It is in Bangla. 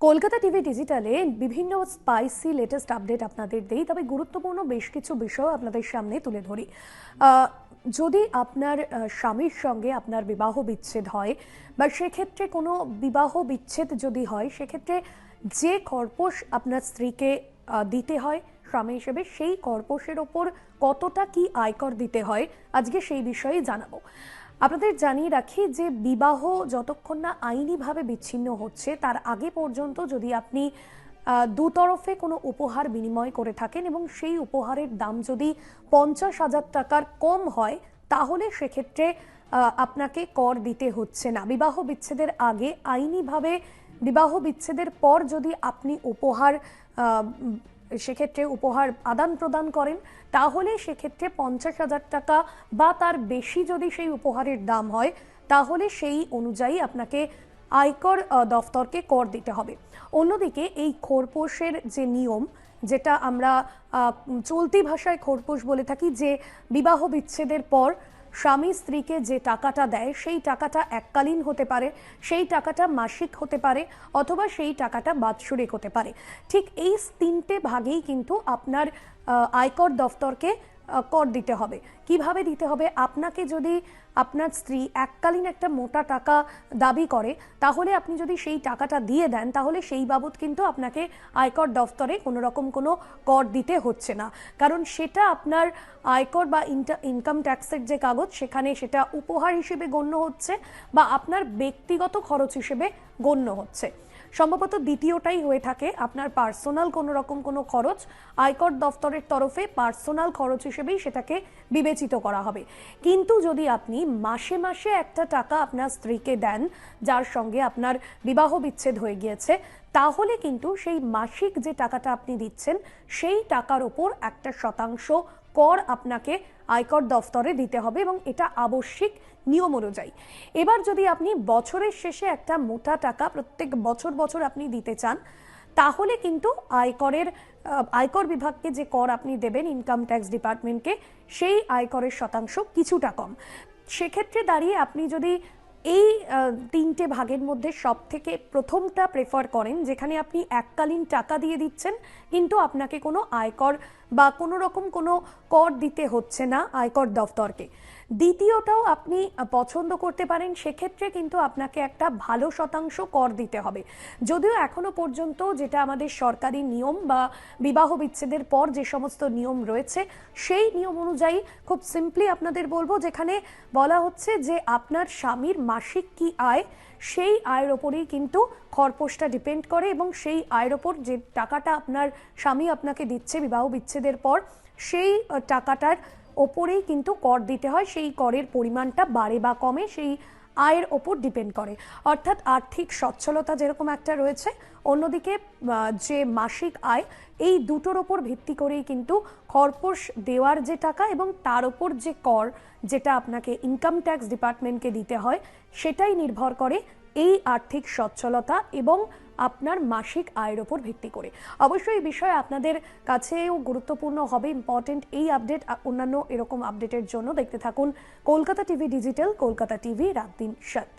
কলকাতা টিভি ডিজিটালে বিভিন্ন স্পাইসি লেটেস্ট আপডেট আপনাদের দেই, তবে গুরুত্বপূর্ণ বেশ কিছু বিষয় আপনাদের সামনে তুলে ধরি। যদি আপনার স্বামীর সঙ্গে আপনার বিবাহ বিচ্ছেদ হয় বা সেক্ষেত্রে কোনো বিবাহ বিচ্ছেদ যদি হয়, সেক্ষেত্রে যে খরপোশ আপনার স্ত্রীকে দিতে হয় স্বামী হিসেবে, সেই খরপোশের ওপর কতটা কি আয়কর দিতে হয়, আজকে সেই বিষয়ে জানাবো। আপনাদের জানিয়ে রাখি যে বিবাহ যতক্ষণ না আইনিভাবে বিচ্ছিন্ন হচ্ছে, তার আগে পর্যন্ত যদি আপনি দুতরফে কোনো উপহার বিনিময় করে থাকেন এবং সেই উপহারের দাম যদি 50,000 টাকার কম হয়, তাহলে সেক্ষেত্রে আপনাকে কর দিতে হচ্ছে না। বিবাহ বিচ্ছেদের আগে আইনিভাবে, বিবাহ বিচ্ছেদের পর যদি আপনি উপহার সেক্ষেত্রে উপহার আদান প্রদান করেন, তাহলে সেক্ষেত্রে 50,000 টাকা বা তার বেশি যদি সেই উপহারের দাম হয়, তাহলে সেই অনুযায়ী আপনাকে আয়কর দফতরকে কর দিতে হবে। অন্যদিকে এই খোরপোশের যে নিয়ম, যেটা আমরা চলতি ভাষায় খোরপোশ বলে থাকি, যে বিবাহ বিচ্ছেদের পর স্বামী স্ত্রীকে যে টাকাটা দেয়, সেই টাকাটা এককালীন হতে পারে, সেই টাকাটা মাসিক হতে পারে, অথবা সেই টাকাটা বাৎসরিক হতে পারে। ঠিক এই তিনটে ভাগেই কিন্তু আপনার আয়কর দফতরকে কর দিতে হবে। কিভাবে দিতে হবে? আপনাকে যদি আপনার স্ত্রী এককালীন একটা মোটা টাকা দাবি করে, তাহলে আপনি যদি সেই টাকাটা দিয়ে দেন, তাহলে সেই বাবদ কিন্তু আপনাকে আয়কর দফতরে কোনো রকম কোনো কর দিতে হচ্ছে না, কারণ সেটা আপনার আয়কর বা ইনকাম ট্যাক্সের যে কাগজ, সেখানে সেটা উপহার হিসেবে গণ্য হচ্ছে বা আপনার ব্যক্তিগত খরচ হিসেবে গণ্য হচ্ছে। সম্ভবত দ্বিতীয়টাই হয়ে থাকে, আপনার পার্সোনাল কোনো রকম কোনো খরচ আয়কর দফতরের তরফে পার্সোনাল খরচ হিসেবেই সেটাকে বিবেচিত করা হবে। কিন্তু যদি আপনি মাসে মাসে একটা টাকা আপনার স্ত্রীকে দেন, যার সঙ্গে আপনার বিবাহ বিচ্ছেদ হয়ে গিয়েছে, তাহলে কিন্তু সেই মাসিক যে টাকাটা আপনি দিচ্ছেন, সেই টাকার ওপর একটা শতাংশ কর আপনাকে আয়কর দফতরে দিতে হবে, এবং এটা আবশ্যিক নিয়ম অনুযায়ী। এবার যদি আপনি বছরের শেষে একটা মোটা টাকা প্রত্যেক বছর বছর আপনি দিতে চান, তাহলে কিন্তু আয়কর বিভাগকে যে কর আপনি দেবেন, ইনকাম ট্যাক্স ডিপার্টমেন্টকে, সেই আয়করের শতাংশ কিছুটা কম। সেক্ষেত্রে দাঁড়িয়ে আপনি যদি এই তিনটে ভাগের মধ্যে সব থেকে প্রথমটা প্রেফার করেন, যেখানে আপনি এককালীন টাকা দিয়ে দিচ্ছেন কিন্তু আপনাকে কোনো আয়কর বা কোনো রকম কোনো কর দিতে হচ্ছে না আয়কর দফতরকে, দ্বিতীয়টাও আপনি পছন্দ করতে পারেন, সেক্ষেত্রে কিন্তু আপনাকে একটা ভালো শতাংশ কর দিতে হবে। যদিও এখনো পর্যন্ত যেটা আমাদের সরকারি নিয়ম বা বিবাহ বিচ্ছেদের পর যে সমস্ত নিয়ম রয়েছে, সেই নিয়ম অনুযায়ী খুব সিম্পলি আপনাদের বলবো, যেখানে বলা হচ্ছে যে আপনার স্বামীর মাসিক কি আয়, সেই আয়ের ওপরেই কিন্তু খরপোশটা ডিপেন্ড করে, এবং সেই আয়ের ওপর যে টাকাটা আপনার স্বামী আপনাকে দিচ্ছে বিবাহ বিচ্ছেদের পর, সেই টাকাটার ওপরেই কিন্তু কর দিতে হয়। সেই করের পরিমাণটা বাড়ে বা কমে সেই আয়ের ওপর ডিপেন্ড করে। অর্থাৎ আর্থিক সচ্ছলতা যেরকম একটা রয়েছে, অন্যদিকে যে মাসিক আয়, এই দুটোর ওপর ভিত্তি করেই কিন্তু খরপোশ দেওয়ার যে টাকা এবং তার ওপর যে কর, যেটা আপনাকে ইনকাম ট্যাক্স ডিপার্টমেন্টকে দিতে হয়, সেটাই নির্ভর করে এই আর্থিক সচ্ছলতা এবং আপনার মাসিক আয়ের ওপর ভিত্তি করে। অবশ্যই এই বিষয়ে আপনাদের কাছেও গুরুত্বপূর্ণ হবে, ইম্পর্টেন্ট এই আপডেট। অন্যান্য এরকম আপডেটের জন্য দেখতে থাকুন Kolkata TV digital, Kolkata TV, রাত দিন 7।